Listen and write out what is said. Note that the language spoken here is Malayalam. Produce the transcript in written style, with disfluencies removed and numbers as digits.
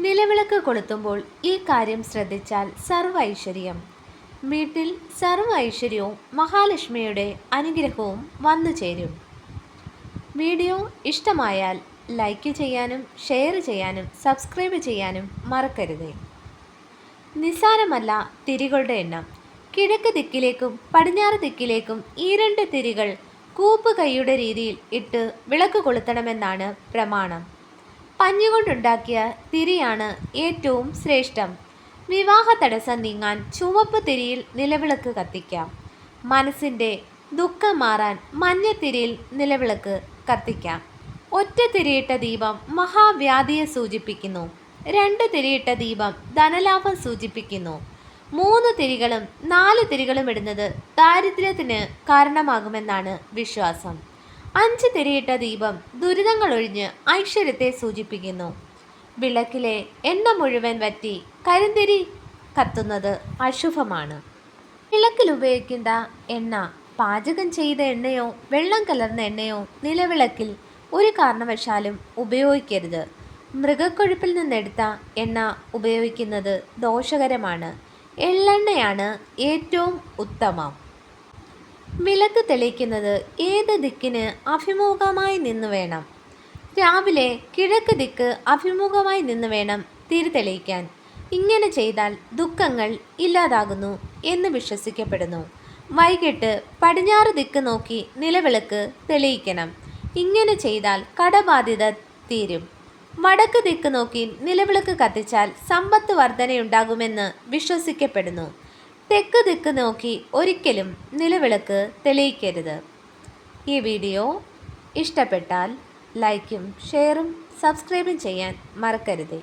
നിലവിളക്ക് കൊളുത്തുമ്പോൾ ഈ കാര്യം ശ്രദ്ധിച്ചാൽ സർവ്വ ഐശ്വര്യം. വീട്ടിൽ സർവ്വ ഐശ്വര്യവും മഹാലക്ഷ്മിയുടെ അനുഗ്രഹവും വന്നു ചേരും. വീഡിയോ ഇഷ്ടമായാൽ ലൈക്ക് ചെയ്യാനും ഷെയർ ചെയ്യാനും സബ്സ്ക്രൈബ് ചെയ്യാനും മറക്കരുതേ. നിസ്സാരമല്ല തിരികളുടെ എണ്ണം. കിഴക്ക് ദിക്കിലേക്കും പടിഞ്ഞാറ് ദിക്കിലേക്കും ഈ 2 തിരികൾ കൂപ്പ് കൈയുടെ രീതിയിൽ ഇട്ട് വിളക്ക് കൊളുത്തണമെന്നാണ് പ്രമാണം. പഞ്ഞുകൊണ്ടുണ്ടാക്കിയ തിരിയാണ് ഏറ്റവും ശ്രേഷ്ഠം. വിവാഹ തടസ്സം നീങ്ങാൻ ചുവപ്പ് തിരിയിൽ നിലവിളക്ക് കത്തിക്കാം. മനസ്സിൻ്റെ ദുഃഖം മാറാൻ മഞ്ഞത്തിരിയിൽ നിലവിളക്ക് കത്തിക്കാം. ഒറ്റ തിരിയിട്ട ദീപം മഹാവ്യാധിയെ സൂചിപ്പിക്കുന്നു. 2 തിരിയിട്ട ദീപം ധനലാഭം സൂചിപ്പിക്കുന്നു. 3 തിരികളും 4 തിരികളും ഇടുന്നത് ദാരിദ്ര്യത്തിന് കാരണമാകുമെന്നാണ് വിശ്വാസം. 5 തിരിയിട്ട ദീപം ദുരിതങ്ങളൊഴിഞ്ഞ് ഐശ്വര്യത്തെ സൂചിപ്പിക്കുന്നു. വിളക്കിലെ എണ്ണ മുഴുവൻ വറ്റി കരിന്തിരി കത്തുന്നത് അശുഭമാണ്. വിളക്കിൽ ഉപയോഗിക്കേണ്ട എണ്ണ പാചകം ചെയ്ത എണ്ണയോ വെള്ളം കലർന്ന എണ്ണയോ നിലവിളക്കിൽ ഒരു കാരണവശാലും ഉപയോഗിക്കരുത്. മൃഗക്കൊഴുപ്പിൽ നിന്നെടുത്ത എണ്ണ ഉപയോഗിക്കുന്നത് ദോഷകരമാണ്. എള്ളെണ്ണയാണ് ഏറ്റവും ഉത്തമം. വിളക്ക് തെളിയിക്കുന്നത് ഏത് ദിക്കിന് അഭിമുഖമായി നിന്ന് വേണം? രാവിലെ കിഴക്ക് ദിക്ക് അഭിമുഖമായി നിന്ന് വേണം തിരി തെളിയിക്കാൻ. ഇങ്ങനെ ചെയ്താൽ ദുഃഖങ്ങൾ ഇല്ലാതാകുന്നു എന്ന് വിശ്വസിക്കപ്പെടുന്നു. വൈകിട്ട് പടിഞ്ഞാറ് ദിക്ക് നോക്കി നിലവിളക്ക് തെളിയിക്കണം. ഇങ്ങനെ ചെയ്താൽ കടബാധ്യത തീരും. വടക്ക് ദിക്ക് നോക്കി നിലവിളക്ക് കത്തിച്ചാൽ സമ്പത്ത് വർധനയുണ്ടാകുമെന്ന് വിശ്വസിക്കപ്പെടുന്നു. തെക്ക് ദിക്ക് നോക്കി ഒരിക്കലും നിലവിളക്ക് തെളിയിക്കരുത്. ഈ വീഡിയോ ഇഷ്ടപ്പെട്ടാൽ ലൈക്കും ഷെയറും സബ്സ്ക്രൈബും ചെയ്യാൻ മറക്കരുത്.